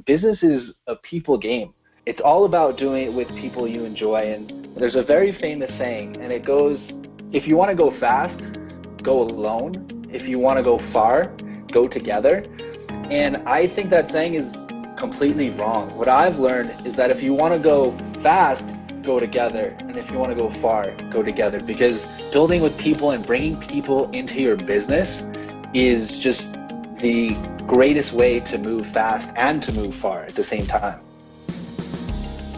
business is a people game. It's all about doing it with people you enjoy. And there's a very famous saying, and it goes, if you want to go fast, go alone. If you want to go far, go together. And I think that saying is completely wrong. What I've learned is that if you want to go fast, go together. And if you want to go far, go together. Because building with people and bringing people into your business is just the greatest way to move fast and to move far at the same time.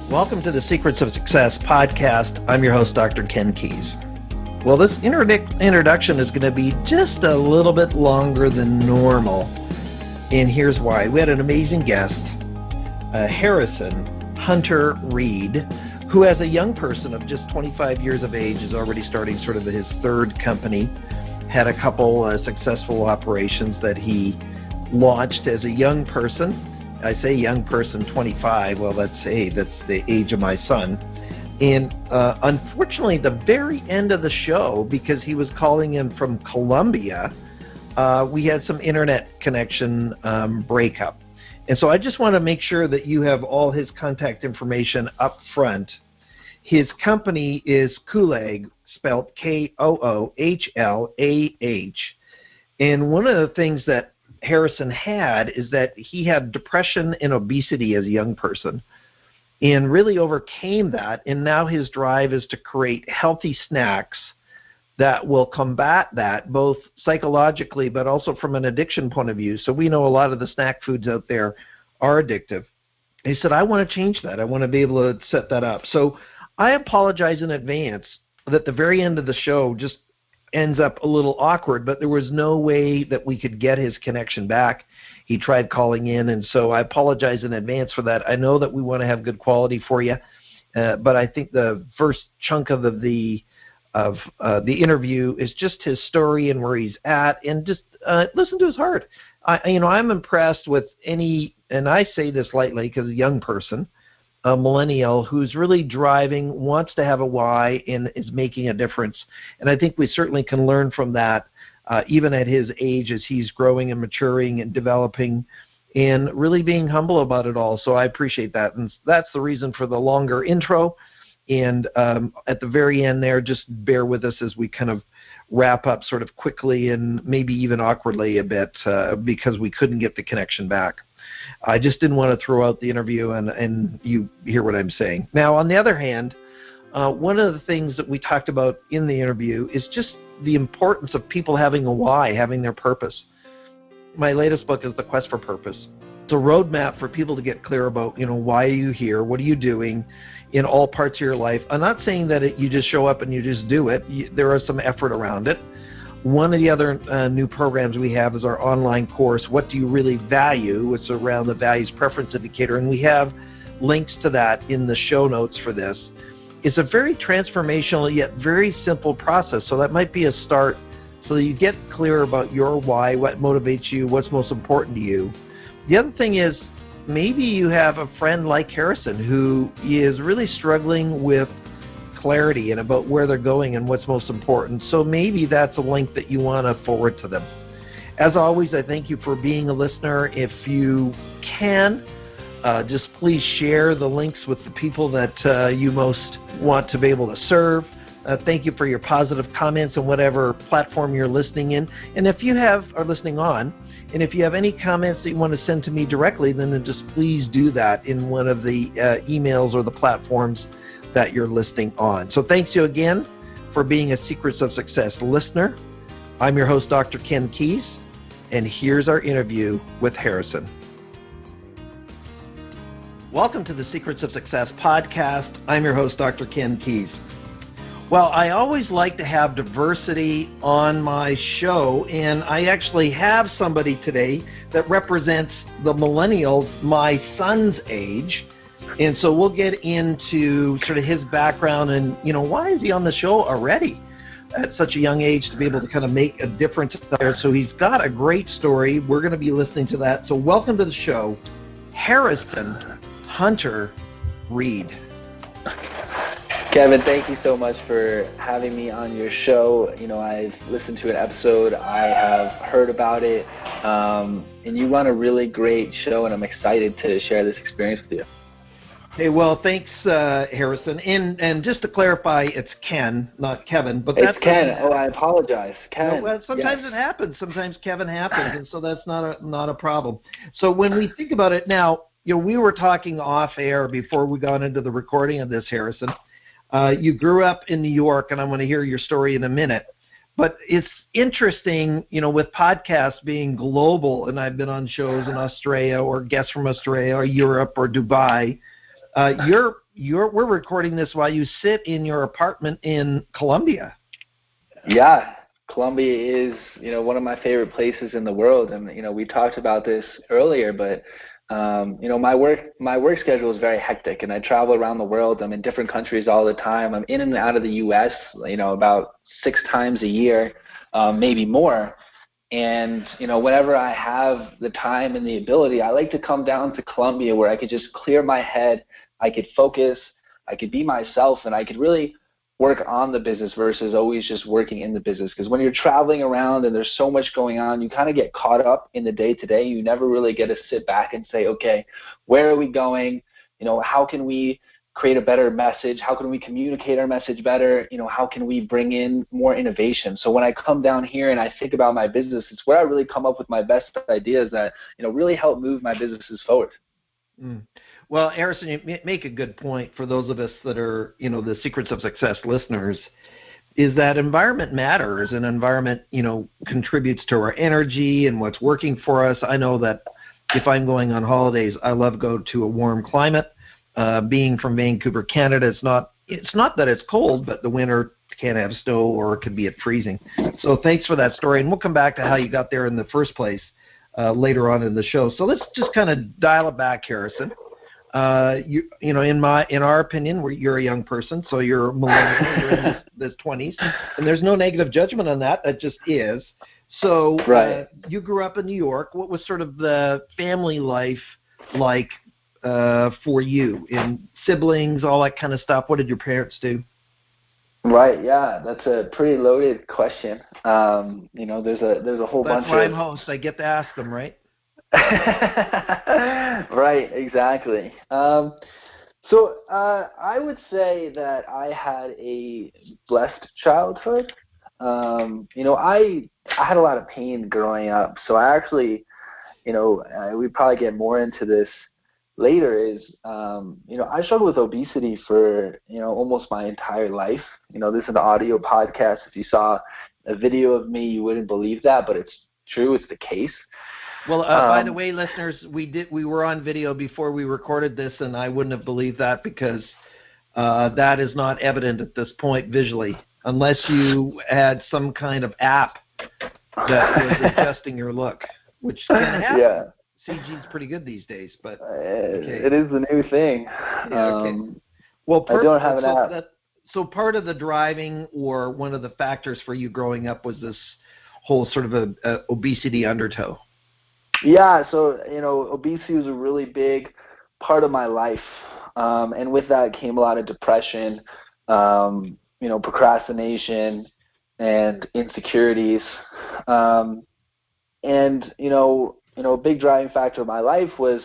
Welcome to the Secrets of Success podcast. I'm your host, Dr. Ken Keis. Well, this introduction is going to be just a little bit longer than normal, and here's why. We had an amazing guest, Hunter Reid, who as a young person of just 25 years of age is already starting sort of his third company, had a couple successful operations that he launched as a young person. I say young person, 25. Well, that's the age of my son. And unfortunately, the very end of the show, because he was calling in from Colombia, we had some internet connection breakup. And so I just want to make sure that you have all his contact information up front. His company is Koohlagh, spelled Koohlah. And one of the things that Harrison had is that he had depression and obesity as a young person and really overcame that, and now his drive is to create healthy snacks that will combat that both psychologically but also from an addiction point of view. So we know a lot of the snack foods out there are addictive. He said, I want to change that. I want to be able to set that up. So I apologize in advance that the very end of the show just ends up a little awkward, but there was no way that we could get his connection back. He tried calling in, and so I apologize in advance for that. I know that we want to have good quality for you, but I think the first chunk of the interview is just his story and where he's at, and just listen to his heart. I'm impressed with any, and I say this lightly because a young person, a millennial who's really driving, wants to have a why, and is making a difference. And I think we certainly can learn from that, even at his age, as he's growing and maturing and developing and really being humble about it all. So I appreciate that. And that's the reason for the longer intro. And at the very end there, just bear with us as we kind of wrap up sort of quickly and maybe even awkwardly a bit because we couldn't get the connection back. I just didn't want to throw out the interview and you hear what I'm saying. Now, on the other hand, one of the things that we talked about in the interview is just the importance of people having a why, having their purpose. My latest book is The Quest for Purpose. It's a roadmap for people to get clear about, why are you here? What are you doing in all parts of your life? I'm not saying that you just show up and you just do it. There is some effort around it. One of the other new programs we have is our online course, What Do You Really Value? It's around the values preference indicator, and we have links to that in the show notes for this. It's a very transformational yet very simple process, so that might be a start so that you get clear about your why, what motivates you, what's most important to you. The other thing is maybe you have a friend like Harrison who is really struggling with clarity and about where they're going and what's most important. So maybe that's a link that you want to forward to them. As always, I thank you for being a listener. If you can, just please share the links with the people that you most want to be able to serve. Thank you for your positive comments on whatever platform you're listening in. And if you are listening on, and if you have any comments that you want to send to me directly, then just please do that in one of the emails or the platforms that you're listening on. So thanks you again for being a Secrets of Success listener. I'm your host, Dr. Ken Keis, and here's our interview with Harrison. Welcome to the Secrets of Success podcast. I'm your host, Dr. Ken Keis. Well, I always like to have diversity on my show, and I actually have somebody today that represents the millennials, my son's age. And so we'll get into sort of his background and, why is he on the show already at such a young age to be able to kind of make a difference there. So he's got a great story. We're going to be listening to that. So welcome to the show, Hunter Reid. Kevin, thank you so much for having me on your show. I've listened to an episode. I have heard about it. and you run a really great show, and I'm excited to share this experience with you. Hey, well, thanks, Harrison. And just to clarify, it's Ken, not Kevin. But it's Ken. Oh, I apologize, Ken. No, well, sometimes it happens. Sometimes Kevin happens, and so that's not a problem. So when we think about it now, we were talking off air before we got into the recording of this, Harrison. You grew up in New York, and I'm going to hear your story in a minute. But it's interesting, with podcasts being global, and I've been on shows in Australia or guests from Australia or Europe or Dubai. We're recording this while you sit in your apartment in Colombia. Yeah, Colombia is, one of my favorite places in the world, and we talked about this earlier, but my work schedule is very hectic, and I travel around the world. I'm in different countries all the time. I'm in and out of the U.S., about 6 times a year, maybe more. And, whenever I have the time and the ability, I like to come down to Colombia where I could just clear my head, I could focus, I could be myself, and I could really work on the business versus always just working in the business. Because when you're traveling around and there's so much going on, you kind of get caught up in the day-to-day. You never really get to sit back and say, okay, where are we going? How can we create a better message? How can we communicate our message better? How can we bring in more innovation? So when I come down here and I think about my business, it's where I really come up with my best ideas that, really help move my businesses forward. Mm. Well, Harrison, you make a good point for those of us that are, the Secrets of Success listeners, is that environment matters, and environment, contributes to our energy and what's working for us. I know that if I'm going on holidays, I love go to a warm climate. Being from Vancouver, Canada, it's not that it's cold, but the winter can have snow or it could be at freezing. So thanks for that story, and we'll come back to how you got there in the first place later on in the show. So let's just kind of dial it back, Harrison. In our opinion, you're a young person, so you're a millennial, you're in this 20s, and there's no negative judgment on that. That just is. So right. You grew up in New York. What was sort of the family life like for you, in siblings, all that kind of stuff? What did your parents do? Right, yeah, that's a pretty loaded question. There's a whole bunch of... That's why I'm host. I get to ask them, right? Right, exactly. So I would say that I had a blessed childhood. I had a lot of pain growing up, so I actually, we probably get more into this later, is, I struggled with obesity for, almost my entire life. This is an audio podcast. If you saw a video of me, you wouldn't believe that, but it's true. It's the case. Well, by the way, listeners, we were on video before we recorded this, and I wouldn't have believed that because that is not evident at this point visually, unless you had some kind of app that was adjusting your look, which can happen. Yeah. CG's pretty good these days, but okay. It is the new thing. Yeah, okay. Well, I don't have an app. So part of the driving, or one of the factors for you growing up, was this whole sort of a obesity undertow. Yeah, so, obesity was a really big part of my life. And with that came a lot of depression, procrastination, and insecurities. And, a big driving factor of my life was,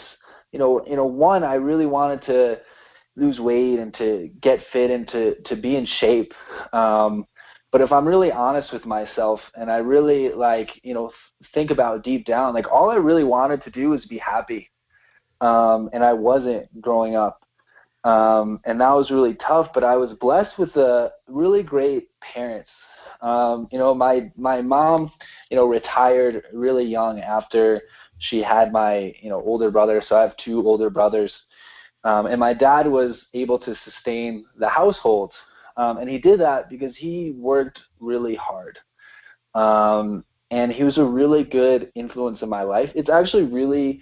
one, I really wanted to lose weight and to get fit and to be in shape. But if I'm really honest with myself, and I really think about deep down, all I really wanted to do was be happy. And I wasn't growing up. And that was really tough, but I was blessed with really great parents. My mom, retired really young after she had my, older brother. So I have 2 older brothers. And my dad was able to sustain the household. And he did that because he worked really hard. And he was a really good influence in my life. It's actually really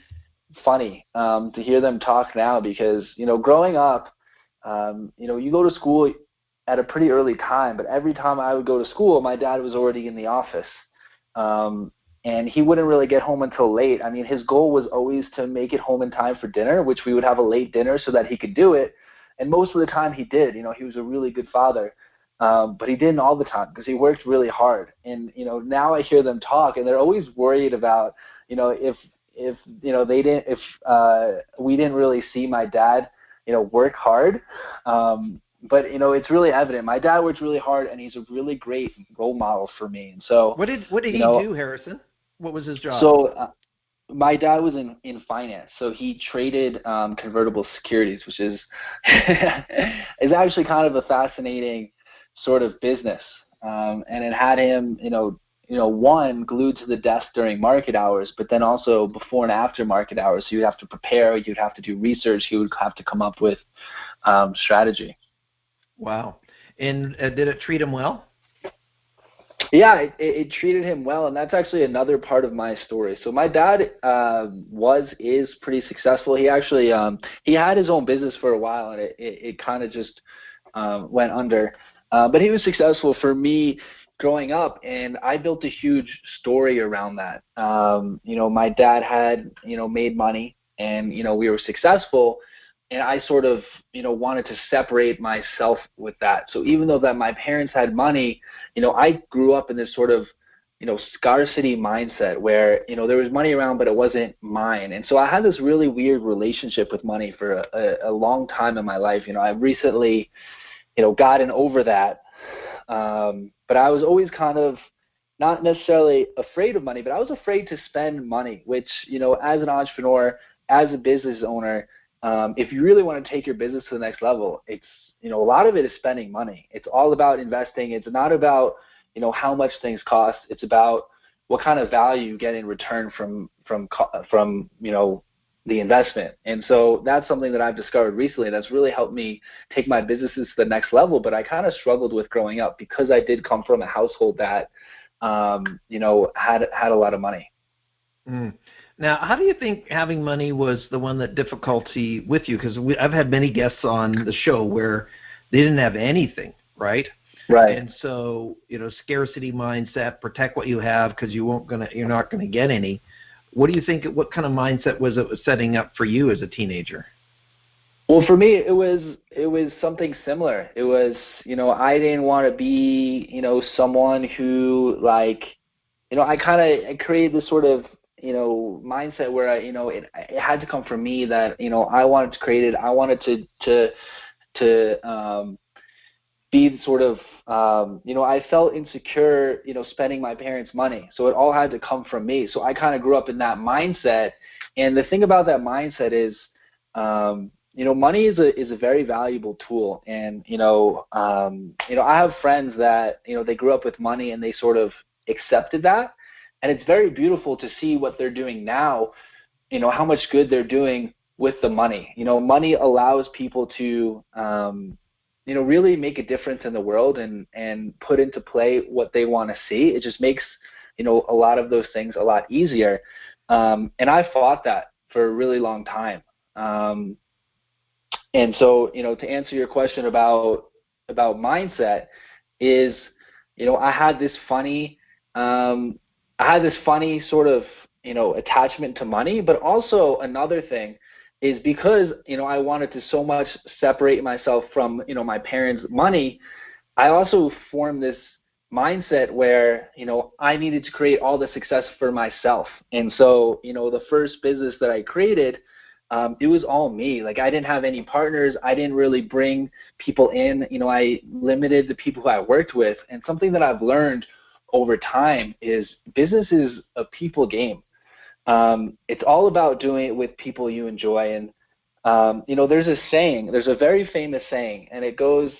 funny to hear them talk now because, growing up, you go to school at a pretty early time, but every time I would go to school, my dad was already in the office. And he wouldn't really get home until late. I mean, his goal was always to make it home in time for dinner, which we would have a late dinner so that he could do it. And most of the time he did. He was a really good father. But he didn't all the time because he worked really hard. And, now I hear them talk, and they're always worried about, if we didn't really see my dad, work hard. But it's really evident. My dad works really hard, and he's a really great role model for me. And so, what did he do, Harrison? What was his job? So, my dad was in finance. So he traded convertible securities, which is is actually kind of a fascinating sort of business. And it had him, one, glued to the desk during market hours, but then also before and after market hours. So you'd have to prepare, you'd have to do research, you would have to come up with strategy. Wow. And did it treat him well? Yeah, it treated him well, and that's actually another part of my story. So my dad is pretty successful. He actually he had his own business for a while, and it kind of just went under. But he was successful for me growing up, and I built a huge story around that. My dad had made money, and we were successful. And I sort of, wanted to separate myself with that. So even though that my parents had money, I grew up in this sort of, scarcity mindset where, there was money around, but it wasn't mine. And so I had this really weird relationship with money for a long time in my life. I've recently, gotten over that. But I was always kind of not necessarily afraid of money, but I was afraid to spend money, which, as an entrepreneur, as a business owner, if you really want to take your business to the next level, it's, a lot of it is spending money. It's all about investing. It's not about, how much things cost. It's about what kind of value you get in return from the investment. And so that's something that I've discovered recently that's really helped me take my businesses to the next level. But I kind of struggled with growing up because I did come from a household that, had a lot of money. Mm. Now, how do you think having money was the one that difficulty with you? Because I've had many guests on the show where they didn't have anything, right? Right. And so, scarcity mindset, protect what you have because you're not going to get any. What do you think? What kind of mindset was it setting up for you as a teenager? Well, for me, it was something similar. It was, I didn't want to be, someone who I created this sort of mindset where it had to come from me that I wanted to create it. I wanted to be sort of I felt insecure spending my parents' money, so it all had to come from me. So I kind of grew up in that mindset, and the thing about that mindset is money is a very valuable tool, and I have friends that they grew up with money and they sort of accepted that. And it's very beautiful to see what they're doing now, how much good they're doing with the money. Money allows people to, really make a difference in the world and put into play what they want to see. It just makes, a lot of those things a lot easier. And I fought that for a really long time. And so, to answer your question about mindset is, I had this funny sort of, attachment to money, but also another thing is because, I wanted to so much separate myself from, my parents' money, I also formed this mindset where, I needed to create all the success for myself. And so, the first business that I created, it was all me. Like I didn't have any partners. I didn't really bring people in. I limited the people who I worked with. And something that I've learned over time is business is a people game. It's all about doing it with people you enjoy. And, there's a very famous saying, and it goes,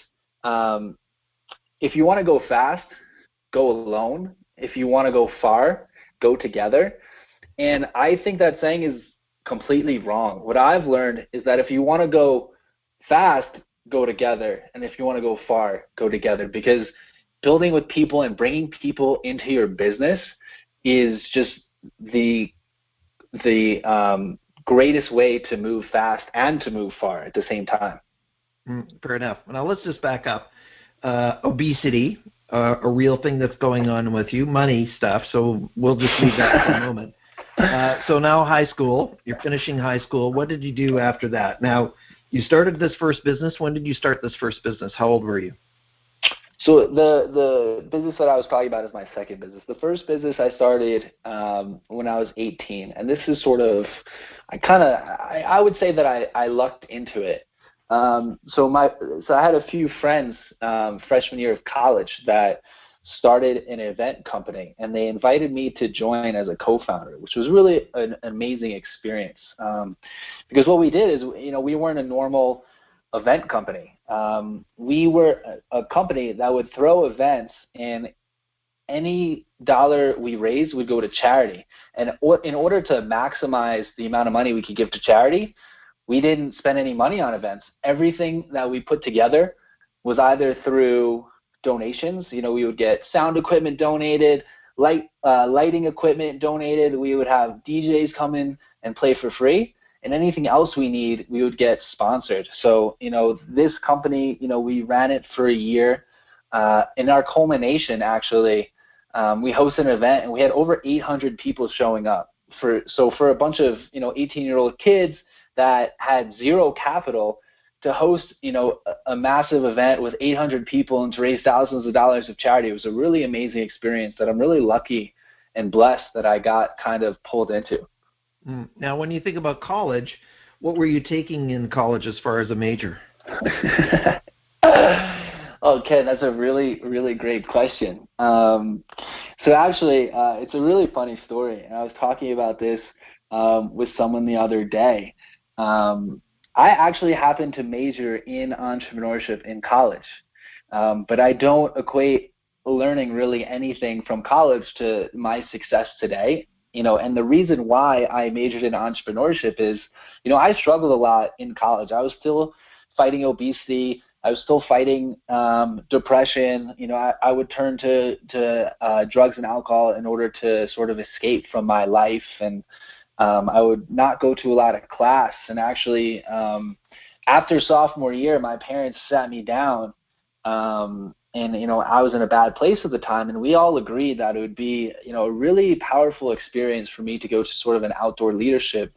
if you want to go fast, go alone. If you want to go far, go together. And I think that saying is completely wrong. What I've learned is that if you want to go fast, go together. And if you want to go far, go together. Because building with people and bringing people into your business is just the greatest way to move fast and to move far at the same time. Fair enough. Now let's just back up. Obesity, a real thing that's going on with you, money stuff, so we'll just leave that for a moment. So now high school, you're finishing high school. What did you do after that? Now, you started this first business. When did you start this first business? How old were you? So the business that I was talking about is my second business. The first business I started when I was 18, and this is sort of, I would say that I lucked into it. So I had a few friends freshman year of college that started an event company, and they invited me to join as a co-founder, which was really an amazing experience. Because what we did is, we weren't a normal event company. We were a company that would throw events, and any dollar we raised would go to charity. And in order to maximize the amount of money we could give to charity, we didn't spend any money on events. Everything that we put together was either through donations. We would get sound equipment donated, lighting equipment donated. We would have DJs come in and play for free. And anything else we need, we would get sponsored. So, this company, we ran it for a year. In our culmination, actually, we hosted an event, and we had over 800 people showing up. For a bunch of, 18-year-old kids that had zero capital, to host, a massive event with 800 people and to raise thousands of dollars of charity, it was a really amazing experience that I'm really lucky and blessed that I got kind of pulled into. Now, when you think about college, what were you taking in college as far as a major? Okay, that's a really, really great question. So actually, it's a really funny story, and I was talking about this with someone the other day. I actually happened to major in entrepreneurship in college, but I don't equate learning really anything from college to my success today. And the reason why I majored in entrepreneurship is, I struggled a lot in college. I was still fighting obesity. I was still fighting depression. I would turn to drugs and alcohol in order to sort of escape from my life. And I would not go to a lot of class. And actually, after sophomore year, my parents sat me down, and I was in a bad place at the time, and we all agreed that it would be a really powerful experience for me to go to sort of an outdoor leadership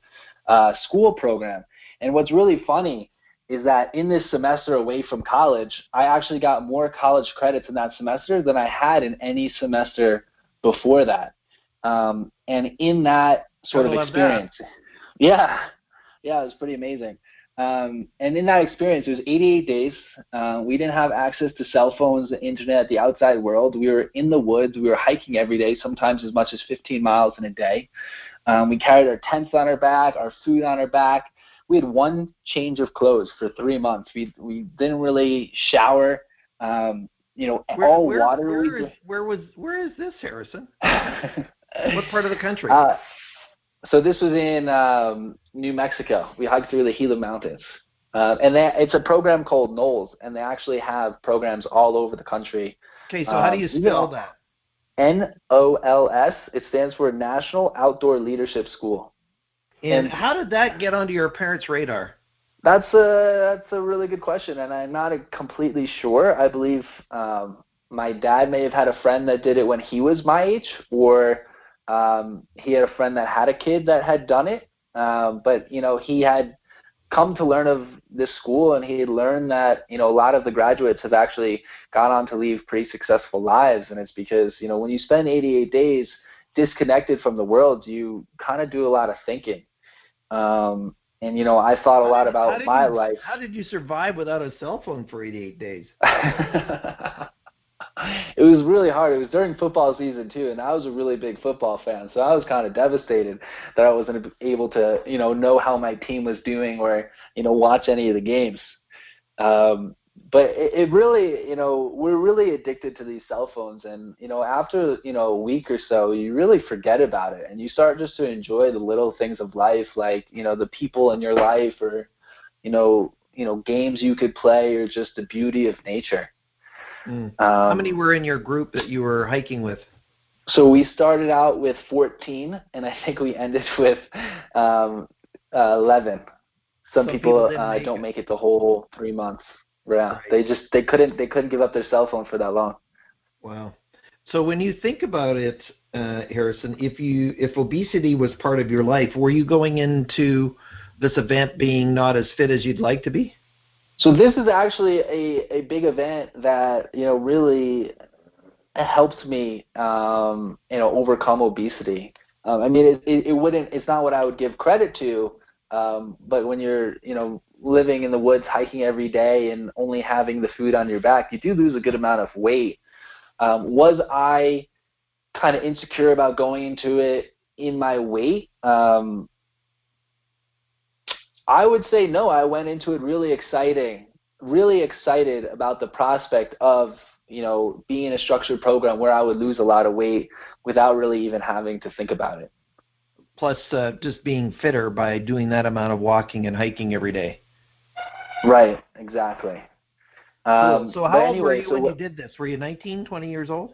school program. And what's really funny is that in this semester away from college, I actually got more college credits in that semester than I had in any semester before that. And in that sort of experience, yeah, it was pretty amazing. And in that experience, it was 88 days. We didn't have access to cell phones, the internet, the outside world. We were in the woods. We were hiking every day, sometimes as much as 15 miles in a day. We carried our tents on our back, our food on our back. We had one change of clothes for 3 months. We didn't really shower. All water. Where is this, Harrison? What part of the country? So this was in New Mexico. We hiked through the Gila Mountains. And it's a program called NOLS, and they actually have programs all over the country. Okay, so how do you spell that? NOLS. It stands for National Outdoor Leadership School. And how did that get onto your parents' radar? That's a really good question, and I'm not completely sure. I believe my dad may have had a friend that did it when he was my age, or he had a friend that had a kid that had done it. But he had come to learn of this school, and he had learned that a lot of the graduates have actually gone on to lead pretty successful lives. And it's because when you spend 88 days disconnected from the world, you kind of do a lot of thinking. And I thought a lot about my life. How did you survive without a cell phone for 88 days? It was really hard. It was during football season too, and I was a really big football fan, so I was kind of devastated that I wasn't able to, know how my team was doing or, watch any of the games. But it really, we're really addicted to these cell phones, and after a week or so, you really forget about it, and you start just to enjoy the little things of life, like the people in your life, or games you could play, or just the beauty of nature. How many were in your group that you were hiking with? So we started out with 14, and I think we ended with 11. Some people don't make it the whole 3 months. Yeah, right. They couldn't give up their cell phone for that long. Wow. So when you think about it, Harrison, if obesity was part of your life, were you going into this event being not as fit as you'd like to be? So this is actually a big event that, really helps me, overcome obesity. I mean, it's not what I would give credit to, but when you're, living in the woods, hiking every day and only having the food on your back, you do lose a good amount of weight. Was I kind of insecure about going into it in my weight? I would say no. I went into it really excited about the prospect of, being in a structured program where I would lose a lot of weight without really even having to think about it. Plus, just being fitter by doing that amount of walking and hiking every day. Right, exactly. Cool. So how old were you when you did this? Were you 19, 20 years old?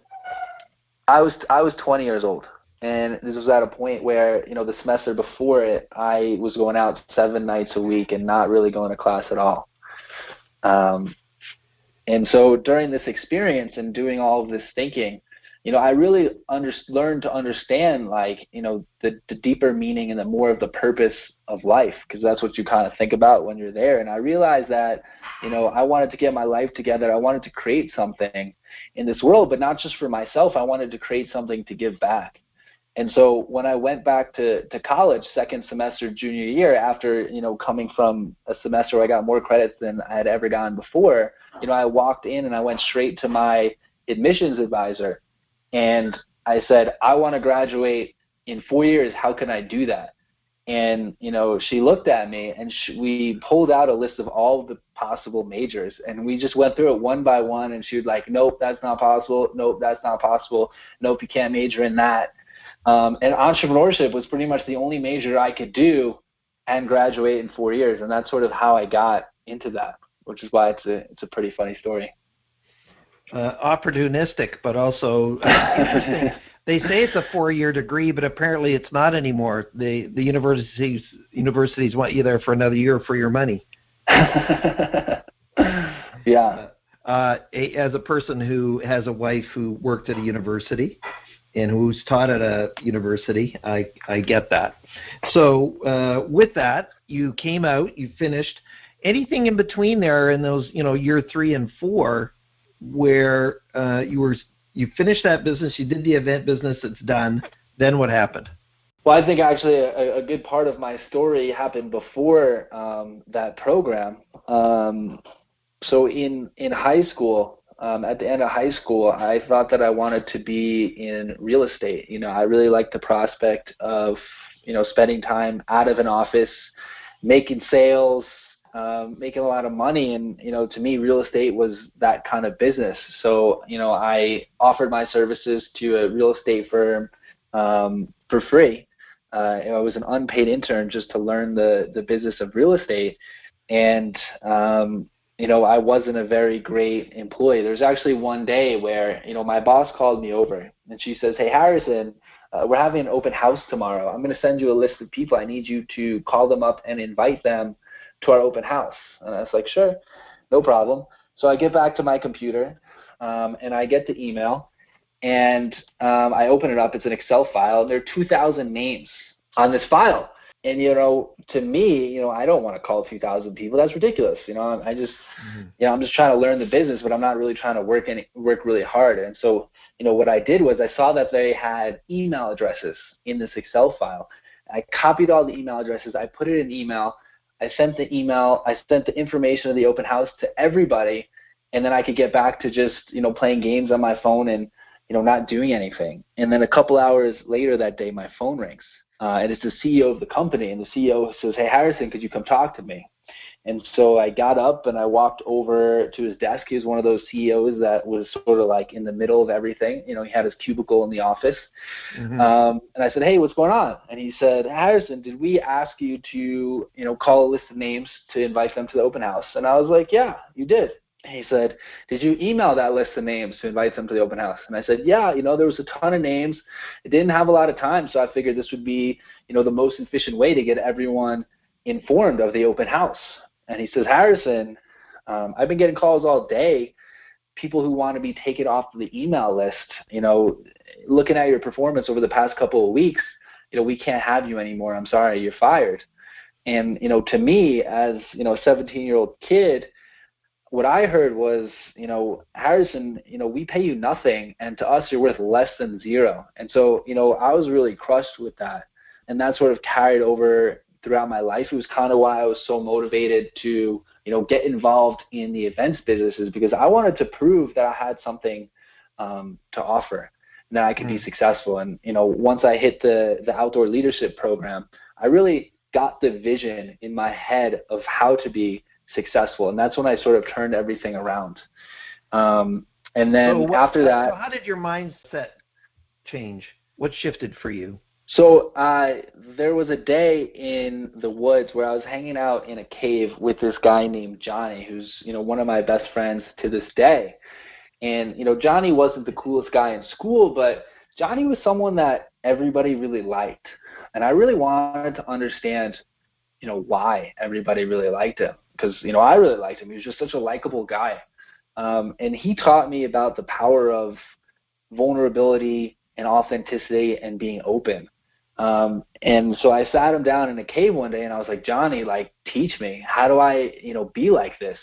I was 20 years old. And this was at a point where, the semester before it, I was going out 7 nights a week and not really going to class at all. And so during this experience and doing all of this thinking, I really learned to understand, the deeper meaning and the more of the purpose of life, because that's what you kind of think about when you're there. And I realized that, I wanted to get my life together. I wanted to create something in this world, but not just for myself. I wanted to create something to give back. And so when I went back to college, second semester, junior year, after, coming from a semester where I got more credits than I had ever gotten before, I walked in and I went straight to my admissions advisor. And I said, I want to graduate in 4 years. How can I do that? And, she looked at me and we pulled out a list of all of the possible majors. And we just went through it one by one. And she was like, nope, that's not possible. Nope, that's not possible. Nope, you can't major in that. And entrepreneurship was pretty much the only major I could do and graduate in 4 years. And that's sort of how I got into that, which is why it's a pretty funny story. Opportunistic, but also interesting. They say it's a 4-year degree, but apparently it's not anymore. The universities want you there for another year for your money. Yeah. As a person who has a wife who worked at a university and who's taught at a university, I get that. So with that, you came out, you finished. Anything in between there in those, year 3 and 4, where you finished that business, you did the event business, it's done. Then what happened? Well, I think actually a good part of my story happened before that program. So in high school, at the end of high school, I thought that I wanted to be in real estate. I really liked the prospect of, spending time out of an office, making sales, making a lot of money. And, to me, real estate was that kind of business. So, I offered my services to a real estate firm for free. I was an unpaid intern just to learn the business of real estate. And, I wasn't a very great employee. There was actually one day where, my boss called me over and she says, hey, Harrison, we're having an open house tomorrow. I'm going to send you a list of people. I need you to call them up and invite them to our open house. And I was like, sure, no problem. So I get back to my computer and I get the email and I open it up. It's an Excel file and there are 2,000 names on this file. And, to me, I don't want to call 2,000 people. That's ridiculous. I just, I'm just trying to learn the business, but I'm not really trying to work really hard. And so, what I did was I saw that they had email addresses in this Excel file. I copied all the email addresses. I put it in email. I sent the email. I sent the information of the open house to everybody. And then I could get back to just, playing games on my phone and, not doing anything. And then a couple hours later that day, my phone rings. And it's the CEO of the company, and the CEO says, hey, Harrison, could you come talk to me? And so I got up and I walked over to his desk. He was one of those CEOs that was sort of like in the middle of everything. He had his cubicle in the office. And I said, hey, what's going on? And he said, Harrison, did we ask you to, call a list of names to invite them to the open house? And I was like, yeah, you did. He said, did you email that list of names to invite them to the open house? And I said, yeah, there was a ton of names. It didn't have a lot of time, so I figured this would be, the most efficient way to get everyone informed of the open house. And he says, Harrison, I've been getting calls all day, people who want to be taken off the email list. Looking at your performance over the past couple of weeks, we can't have you anymore. I'm sorry, you're fired. And, to me, as, a 17-year-old kid, what I heard was, Harrison, we pay you nothing, and to us you're worth less than zero. And so, I was really crushed with that. And that sort of carried over throughout my life. It was kind of why I was so motivated to, get involved in the events businesses, because I wanted to prove that I had something to offer, and that I could be successful. And, once I hit the outdoor leadership program, I really got the vision in my head of how to be successful, and that's when I sort of turned everything around. And then after that, so how did your mindset change? What shifted for you? So there was a day in the woods where I was hanging out in a cave with this guy named Johnny, who's one of my best friends to this day. And Johnny wasn't the coolest guy in school, but Johnny was someone that everybody really liked, and I really wanted to understand why everybody really liked him, because I really liked him. He was just such a likable guy, and he taught me about the power of vulnerability and authenticity and being open. And so I sat him down in a cave one day, and I was like, Johnny, teach me. How do I be like this?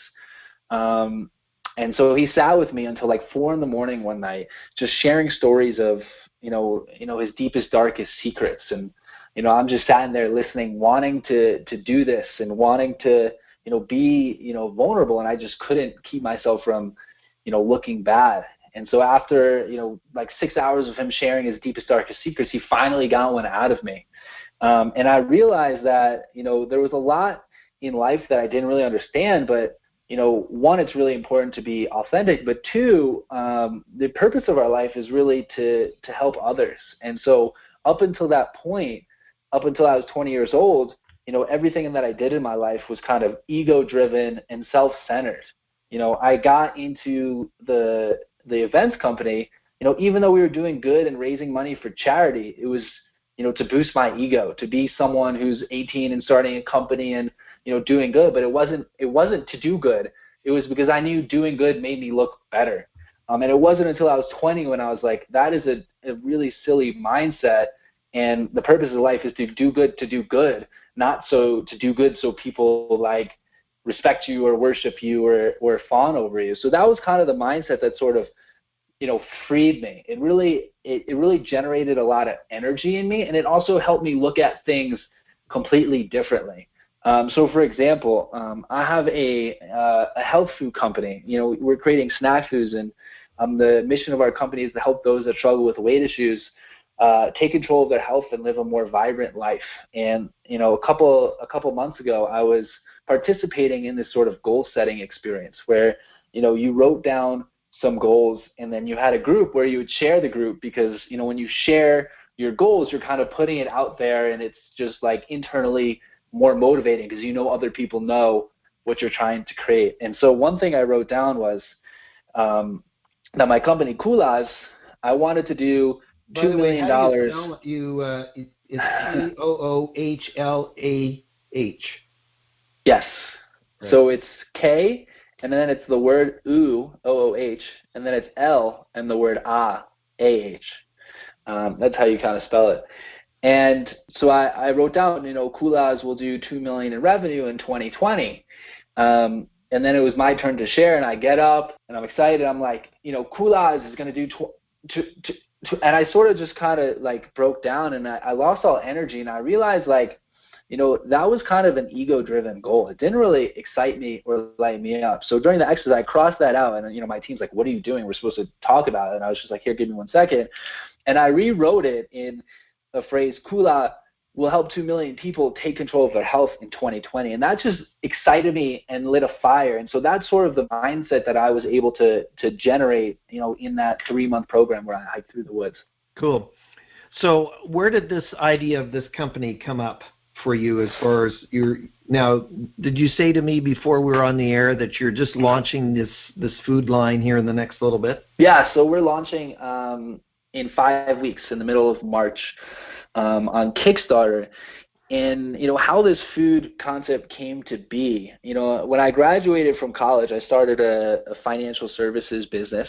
And so he sat with me until 4 a.m. one night, just sharing stories of his deepest, darkest secrets. And I'm just sitting there listening, wanting to do this and wanting to be vulnerable, and I just couldn't keep myself from looking bad. And so after 6 hours of him sharing his deepest, darkest secrets, he finally got one out of me. And I realized that there was a lot in life that I didn't really understand, but one, it's really important to be authentic, but two, the purpose of our life is really to help others. And so up until that point, up until I was 20 years old, everything that I did in my life was kind of ego-driven and self-centered. I got into the events company, even though we were doing good and raising money for charity, it was, to boost my ego, to be someone who's 18 and starting a company and, doing good, but it wasn't to do good. It was because I knew doing good made me look better. And it wasn't until I was 20 when I was like, that is a really silly mindset. And the purpose of life is to do good, not to do good so people respect you or worship you or fawn over you. So that was kind of the mindset that sort of, freed me. It really generated a lot of energy in me, and it also helped me look at things completely differently. So for example, I have a health food company. We're creating snack foods, and the mission of our company is to help those that struggle with weight issues take control of their health and live a more vibrant life. And a couple months ago, I was participating in this sort of goal setting experience where you wrote down some goals, and then you had a group where you would share the group, because when you share your goals, you're kind of putting it out there, and it's just internally more motivating because other people know what you're trying to create. And so one thing I wrote down was that my company Keis, I wanted to do $2 million. It's Coohlah. Yes. Right. So it's K, and then it's the word oo, O-O-H, and then it's L and the word A-H. That's how you kind of spell it. And so I wrote down, Keis will do $2 million in revenue in 2020. And then it was my turn to share, and I get up, and I'm excited. I'm like, Keis is going to do and I sort of just kind of broke down, and I lost all energy, and I realized that was kind of an ego-driven goal. It didn't really excite me or light me up. So during the exercise, I crossed that out, and my team's like, what are you doing? We're supposed to talk about it. And I was just like, here, give me 1 second. And I rewrote it in the phrase, Keis will help 2 million people take control of their health in 2020. And that just excited me and lit a fire. And so that's sort of the mindset that I was able to generate, in that 3-month program where I hiked through the woods. Cool. So where did this idea of this company come up for you as far as now, did you say to me before we were on the air that you're just launching this food line here in the next little bit? Yeah, so we're launching in 5 weeks, in the middle of March, on Kickstarter. And how this food concept came to be, when I graduated from college, I started a financial services business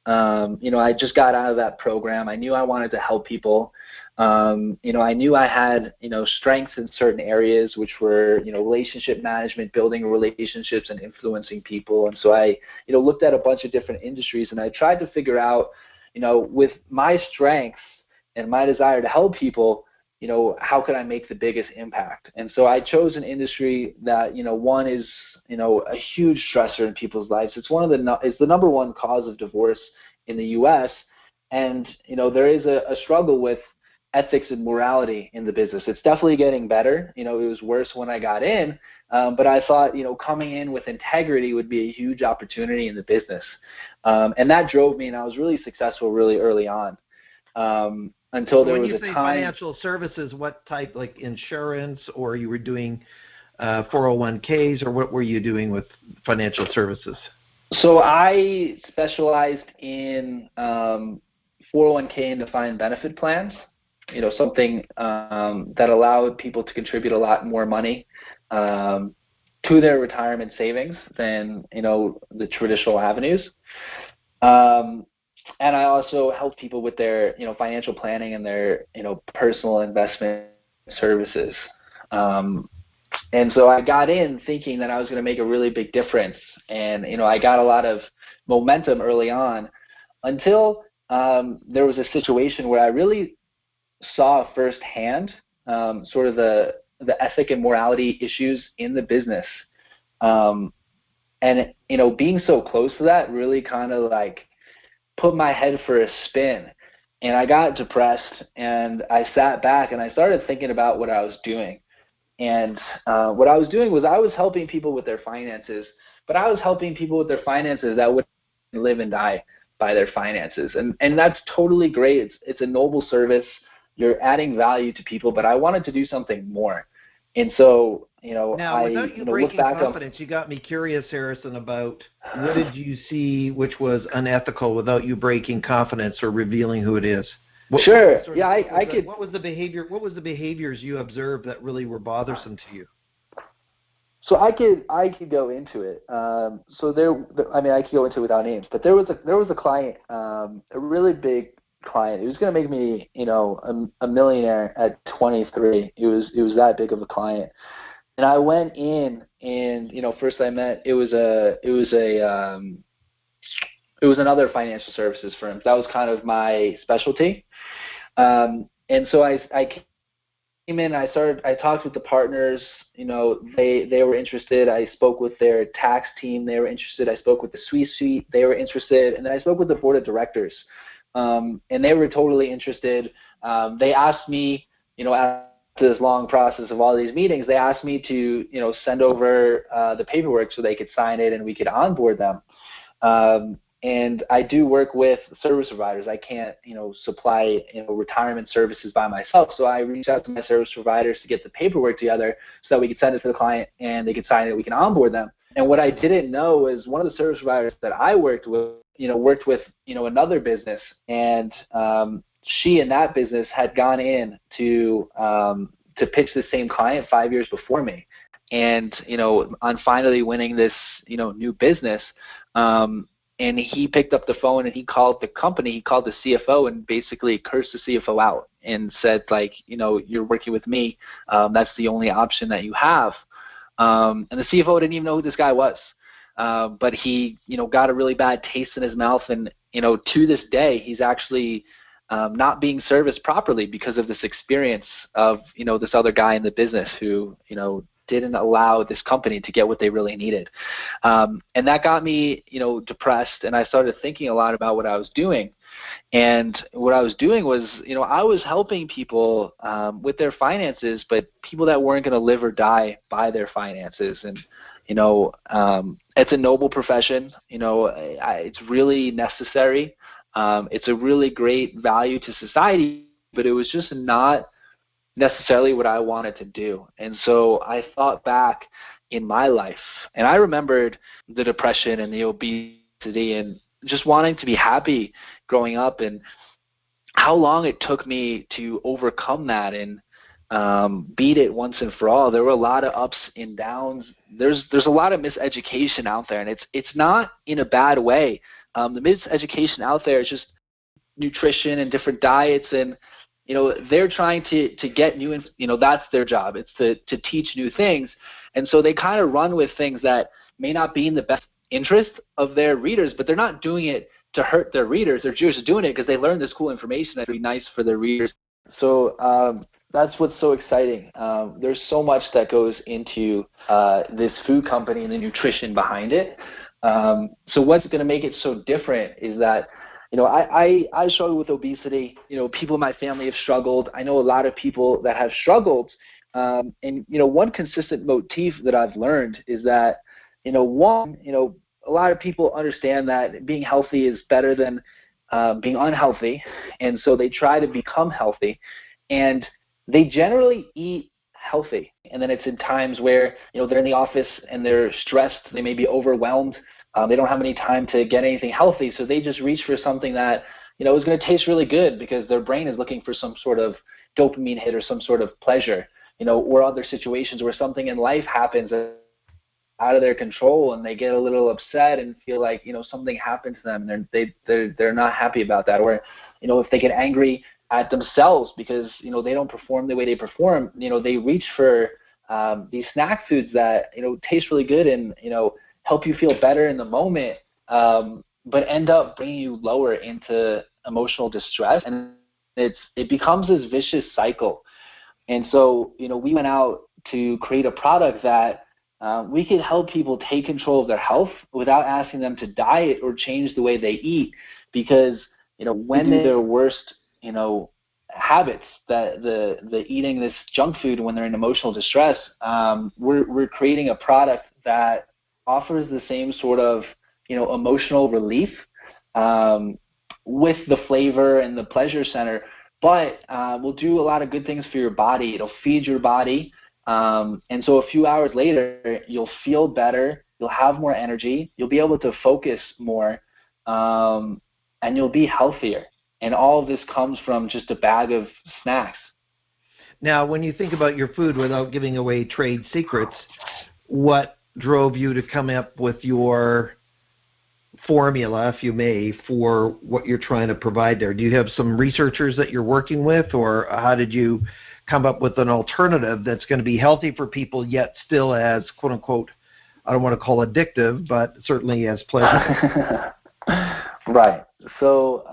I just got out of that program. I knew I wanted to help people. I knew I had, strengths in certain areas, which were, relationship management, building relationships and influencing people. And so I, looked at a bunch of different industries, and I tried to figure out, with my strengths and my desire to help people, how could I make the biggest impact? And so I chose an industry that, one is, a huge stressor in people's lives. It's it's the number one cause of divorce in the U.S. And, there is a struggle with ethics and morality in the business. It's definitely getting better. It was worse when I got in, but I thought, coming in with integrity would be a huge opportunity in the business. And that drove me, and I was really successful really early on. Until there was a time. When you say financial services, what type, like insurance, or you were doing 401ks, or what were you doing with financial services? So I specialized in 401k and defined benefit plans, something that allowed people to contribute a lot more money to their retirement savings than, the traditional avenues. And I also help people with their, financial planning and their, personal investment services. And so I got in thinking that I was going to make a really big difference. And, I got a lot of momentum early on until there was a situation where I really saw firsthand sort of the ethic and morality issues in the business. And, being so close to that really kind of put my head for a spin, and I got depressed, and I sat back and I started thinking about what I was doing. And what I was doing was I was helping people with their finances, but I was helping people with their finances that would live and die by their finances. And that's totally great. It's a noble service. You're adding value to people, but I wanted to do something more. And so, now, without you breaking confidence, you got me curious, Harrison, about what did you see which was unethical without you breaking confidence or revealing who it is? Sure. What was the behavior? What was the behaviors you observed that really were bothersome to you? So I could go into it. I could go into it without names, but there was a client, a really big client. It was going to make me, a millionaire at 23. It was that big of a client. And I went in, and first I met. It was another financial services firm. That was kind of my specialty. And so I came in. I talked with the partners. They were interested. I spoke with their tax team. They were interested. I spoke with the C-suite. They were interested. And then I spoke with the board of directors. And they were totally interested. They asked me, after this long process of all these meetings, they asked me to, send over the paperwork so they could sign it and we could onboard them. And I do work with service providers. I can't, supply, retirement services by myself. So I reached out to my service providers to get the paperwork together so that we could send it to the client and they could sign it. We can onboard them. And what I didn't know is one of the service providers that I worked with, another business, and she in that business had gone in to pitch the same client 5 years before me. And, on finally winning this, new business, and he picked up the phone and he called the company, he called the CFO and basically cursed the CFO out and said, you're working with me. That's the only option that you have. And the CFO didn't even know who this guy was. But he, got a really bad taste in his mouth. And, to this day, he's actually not being serviced properly because of this experience of, this other guy in the business who, didn't allow this company to get what they really needed. And that got me, depressed, and I started thinking a lot about what I was doing. And what I was doing was, I was helping people with their finances, but people that weren't going to live or die by their finances. And, it's a noble profession. It's really necessary. It's a really great value to society, but it was just not necessarily what I wanted to do. And so I thought back in my life, and I remembered the depression and the obesity and just wanting to be happy growing up, and how long it took me to overcome that and beat it once and for all. There were a lot of ups and downs. There's a lot of miseducation out there, and it's not in a bad way. The miseducation out there is just nutrition and different diets, and they're trying to get new, that's their job. It's to teach new things, and so they kind of run with things that may not be in the best interest of their readers, but they're not doing it to hurt their readers. They're just doing it because they learned this cool information that would be nice for their readers. So that's what's so exciting. There's so much that goes into this food company and the nutrition behind it. So what's going to make it so different is that, I struggle with obesity. People in my family have struggled. I know a lot of people that have struggled. And one consistent motif that I've learned is that, a lot of people understand that being healthy is better than being unhealthy. And so they try to become healthy. And they generally eat healthy. And then it's in times where, they're in the office and they're stressed. They may be overwhelmed. They don't have any time to get anything healthy, so they just reach for something that, is going to taste really good because their brain is looking for some sort of dopamine hit or some sort of pleasure, or other situations where something in life happens out of their control and they get a little upset and feel like, something happened to them and they're not happy about that. Or, if they get angry at themselves because, they don't perform the way they perform, they reach for these snack foods that, taste really good and, help you feel better in the moment, but end up bringing you lower into emotional distress. And it becomes this vicious cycle. And so, we went out to create a product that we could help people take control of their health without asking them to diet or change the way they eat. Because, when they're their worst, habits, that the eating this junk food when they're in emotional distress, we're creating a product that offers the same sort of, emotional relief with the flavor and the pleasure center, but will do a lot of good things for your body. It'll feed your body. And so a few hours later, you'll feel better. You'll have more energy. You'll be able to focus more, and you'll be healthier. And all of this comes from just a bag of snacks. Now, when you think about your food, without giving away trade secrets, what drove you to come up with your formula, if you may, for what you're trying to provide there? Do you have some researchers that you're working with, or how did you come up with an alternative that's going to be healthy for people yet still as, quote unquote, I don't want to call addictive, but certainly as pleasurable? Right. So,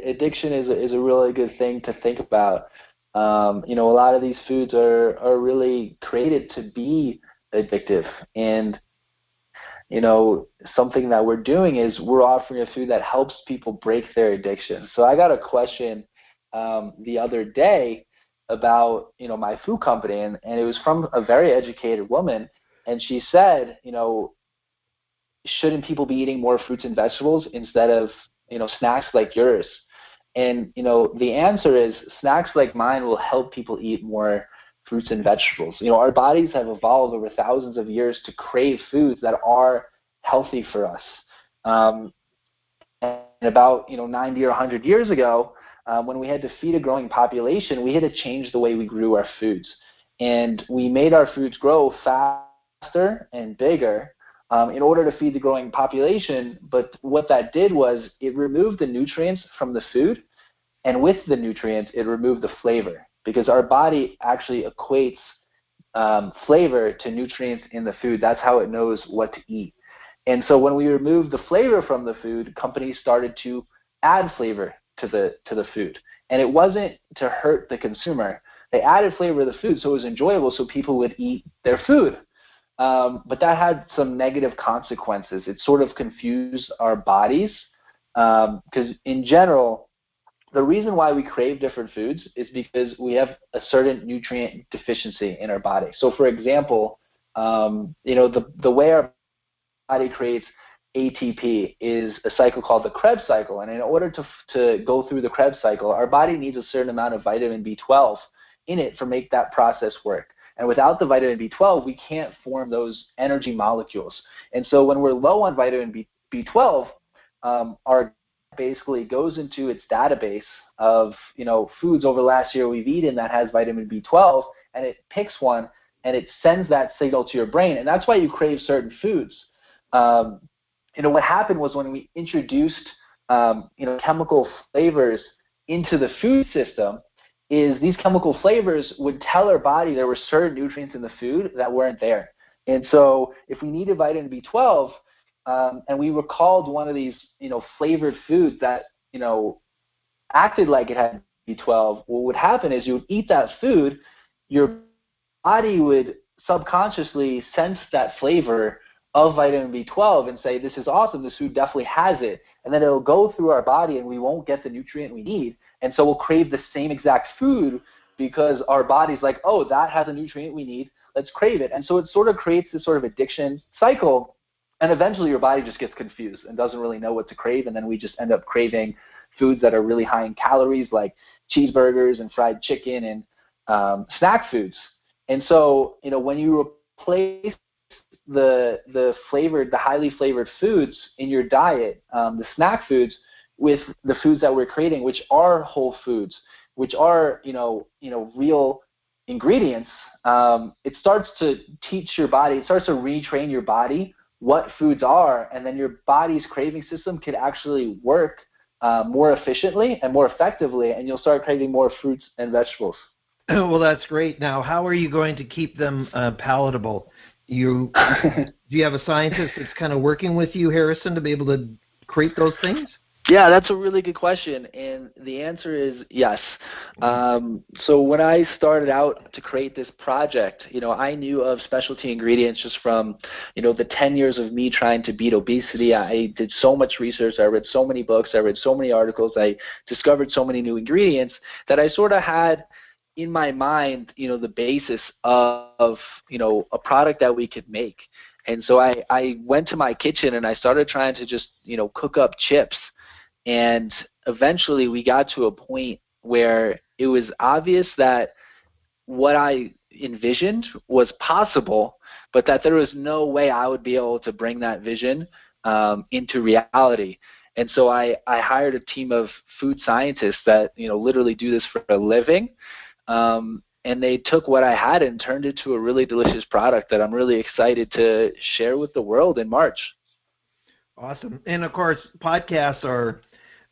addiction is a really good thing to think about. A lot of these foods are really created to be addictive, and something that we're doing is we're offering a food that helps people break their addiction. So I got a question the other day about my food company, and it was from a very educated woman, and she said, shouldn't people be eating more fruits and vegetables instead of snacks like yours? And the answer is snacks like mine will help people eat more fruits and vegetables. Our bodies have evolved over thousands of years to crave foods that are healthy for us. And about 90 or 100 years ago, when we had to feed a growing population, we had to change the way we grew our foods. And we made our foods grow faster and bigger in order to feed the growing population. But what that did was it removed the nutrients from the food, and with the nutrients, it removed the flavor, because our body actually equates flavor to nutrients in the food. That's how it knows what to eat. And so when we removed the flavor from the food, companies started to add flavor to the food. And it wasn't to hurt the consumer. They added flavor to the food so it was enjoyable so people would eat their food. But that had some negative consequences. It sort of confused our bodies, because in general, the reason why we crave different foods is because we have a certain nutrient deficiency in our body. So, for example, the way our body creates ATP is a cycle called the Krebs cycle. And in order to go through the Krebs cycle, our body needs a certain amount of vitamin B12 in it to make that process work. And without the vitamin B12, we can't form those energy molecules. And so when we're low on vitamin B12, our basically goes into its database of foods over the last year we've eaten that has vitamin B12, and it picks one and it sends that signal to your brain, and that's why you crave certain foods. what happened was when we introduced, chemical flavors into the food system, is these chemical flavors would tell our body there were certain nutrients in the food that weren't there. And so if we needed vitamin B12, and we recalled one of these, flavored foods that, acted like it had B12, what would happen is you would eat that food, your body would subconsciously sense that flavor of vitamin B12 and say, this is awesome, this food definitely has it. And then it'll go through our body and we won't get the nutrient we need. And so we'll crave the same exact food because our body's like, oh, that has a nutrient we need, let's crave it. And so it sort of creates this sort of addiction cycle. And eventually your body just gets confused and doesn't really know what to crave. And then we just end up craving foods that are really high in calories, like cheeseburgers and fried chicken and snack foods. And so, when you replace the highly flavored foods in your diet, the snack foods, with the foods that we're creating, which are whole foods, which are, real ingredients, it starts to teach your body, it starts to retrain your body what foods are, and then your body's craving system can actually work more efficiently and more effectively, and you'll start craving more fruits and vegetables. Well, that's great. Now, how are you going to keep them palatable? Do you have a scientist that's kind of working with you, Harrison, to be able to create those things? Yeah, that's a really good question, and the answer is yes. So when I started out to create this project, I knew of specialty ingredients just from, the 10 years of me trying to beat obesity. I did so much research, I read so many books, I read so many articles, I discovered so many new ingredients that I sort of had in my mind, the basis of, a product that we could make. And so I went to my kitchen and I started trying to just, cook up chips. And eventually we got to a point where it was obvious that what I envisioned was possible, but that there was no way I would be able to bring that vision into reality. And so I hired a team of food scientists that, literally do this for a living. And they took what I had and turned it to a really delicious product that I'm really excited to share with the world in March. Awesome. And, of course, podcasts are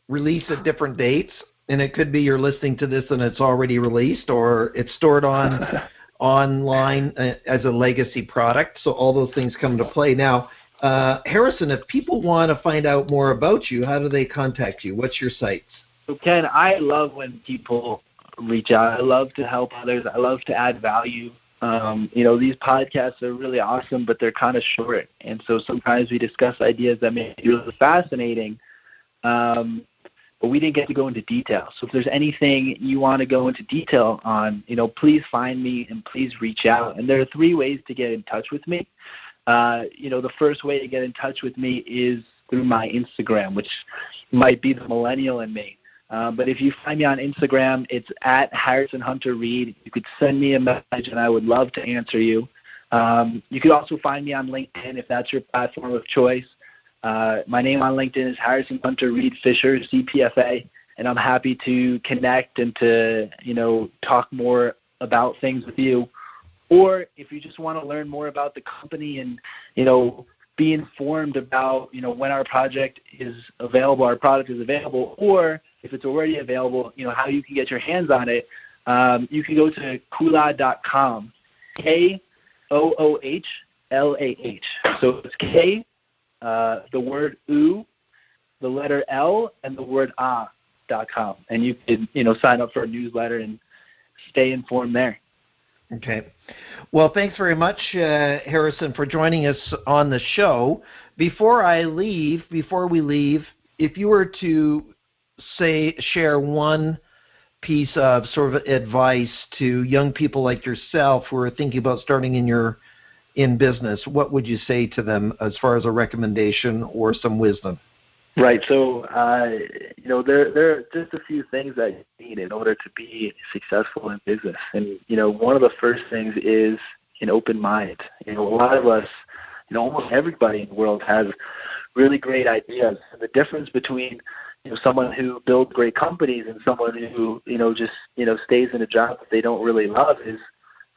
released at different dates, and it could be you're listening to this and it's already released, or it's stored online as a legacy product. So all those things come into play. Now, Harrison, if people want to find out more about you, how do they contact you? What's your sites? So, Ken, I love when people reach out. I love to help others. I love to add value. These podcasts are really awesome, but they're kind of short. And so sometimes we discuss ideas that may be really fascinating, but we didn't get to go into detail. So if there's anything you want to go into detail on, please find me and please reach out. And there are 3 ways to get in touch with me. The first way to get in touch with me is through my Instagram, which might be the Millennial in me. But if you find me on Instagram, it's at Harrison Hunter Reid. You could send me a message, and I would love to answer you. You could also find me on LinkedIn if that's your platform of choice. My name on LinkedIn is Harrison Hunter Reid Fisher, CPFA, and I'm happy to connect and to, talk more about things with you. Or if you just want to learn more about the company and, be informed about, when our project is available, our product is available, or if it's already available, how you can get your hands on it, you can go to Koolah.com, KOOHLAH. So it's K, the word oo, the letter L, and the word ah.com. And you can, sign up for a newsletter and stay informed there. Okay. Well, thanks very much, Harrison, for joining us on the show. Before we leave, if you were to share one piece of sort of advice to young people like yourself who are thinking about starting in business, what would you say to them as far as a recommendation or some wisdom? Right. So, there are just a few things that you need in order to be successful in business. And, one of the first things is an open mind. A lot of us, almost everybody in the world has really great ideas. And the difference between, someone who builds great companies and someone who, just, stays in a job that they don't really love is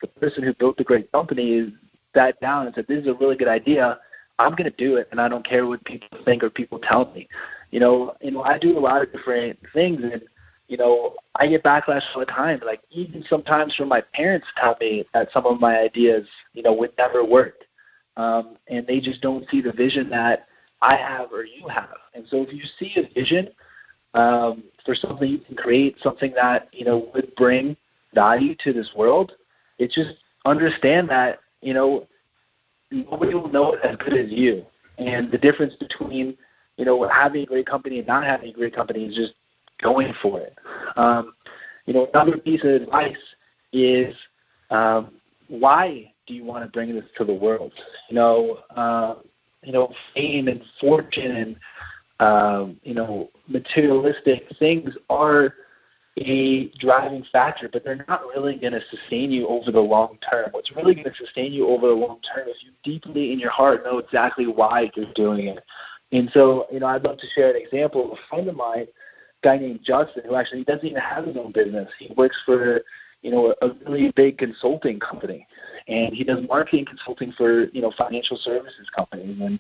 the person who built the great company is sat down and said, this is a really good idea. I'm going to do it, and I don't care what people think or people tell me. I do a lot of different things, and I get backlash all the time. Like, even sometimes from my parents tell me that some of my ideas, would never work, and they just don't see the vision that I have or you have. And so if you see a vision for something you can create, something that would bring value to this world, it's just understand that nobody will know it as good as you. And the difference between having a great company and not having a great company is just going for it. Another piece of advice is why do you want to bring this to the world? Fame and fortune and materialistic things are a driving factor, but they're not really going to sustain you over the long term. What's really going to sustain you over the long term is you deeply in your heart know exactly why you're doing it. And so, I'd love to share an example of a friend of mine, a guy named Justin, who actually doesn't even have his own business. He works for, a really big consulting company, and he does marketing consulting for, financial services companies. And,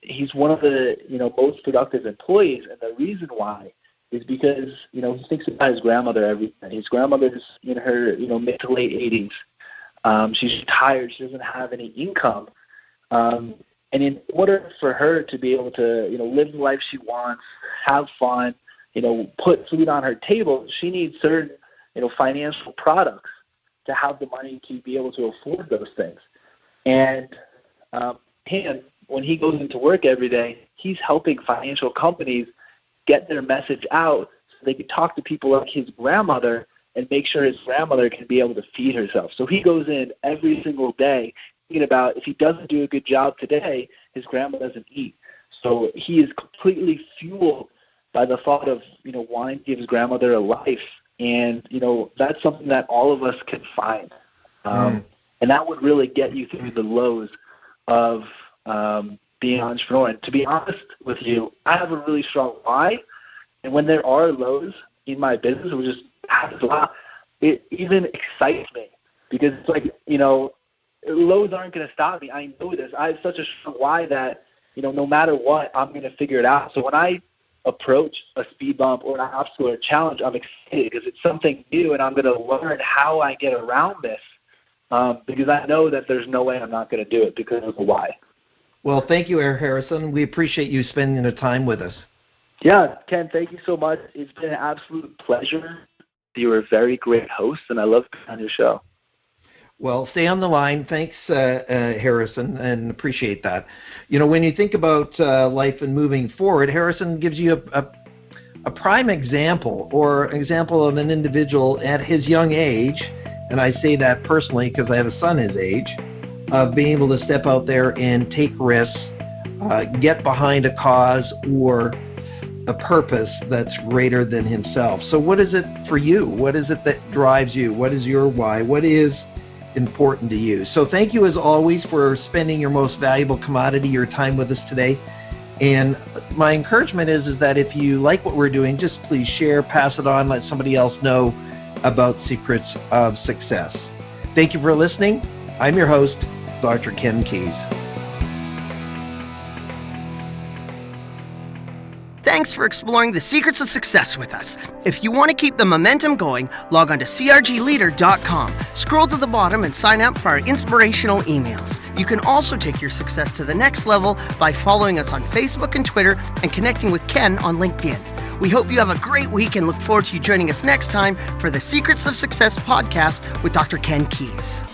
he's one of the, most productive employees. And the reason why is because, he thinks about his grandmother every day. His grandmother's in her, mid to late 80s. She's retired. She doesn't have any income. And in order for her to be able to, live the life she wants, have fun, put food on her table, she needs certain, financial products to have the money to be able to afford those things. And when he goes into work every day, he's helping financial companies get their message out so they can talk to people like his grandmother and make sure his grandmother can be able to feed herself. So he goes in every single day thinking about if he doesn't do a good job today, his grandma doesn't eat. So he is completely fueled by the thought of, wanting to give his grandmother a life. And, that's something that all of us can find. And that would really get you through the lows of being an entrepreneur. And to be honest with you, I have a really strong why. And when there are lows in my business, which just happens a lot, it even excites me because it's like, lows aren't going to stop me. I know this. I have such a strong why that, no matter what, I'm going to figure it out. So when I approach a speed bump or an obstacle or a challenge, I'm excited because it's something new and I'm going to learn how I get around this because I know that there's no way I'm not going to do it because of the why. Well, thank you, Harrison. We appreciate you spending the time with us. Yeah, Ken, thank you so much. It's been an absolute pleasure. You were a very great host, and I love being on your show. Well, stay on the line. Thanks, Harrison, and appreciate that. When you think about life and moving forward, Harrison gives you a prime example or an example of an individual at his young age, and I say that personally because I have a son his age, of being able to step out there and take risks, get behind a cause or a purpose that's greater than himself. So what is it for you? What is it that drives you? What is your why? What is important to you? So thank you as always for spending your most valuable commodity, your time with us today. And my encouragement is that if you like what we're doing, just please share, pass it on, let somebody else know about Secrets of Success. Thank you for listening. I'm your host, Dr. Ken Keis. Thanks for exploring the secrets of success with us. If you want to keep the momentum going, log on to crgleader.com. Scroll to the bottom and sign up for our inspirational emails. You can also take your success to the next level by following us on Facebook and Twitter and connecting with Ken on LinkedIn. We hope you have a great week and look forward to you joining us next time for the Secrets of Success podcast with Dr. Ken Keis.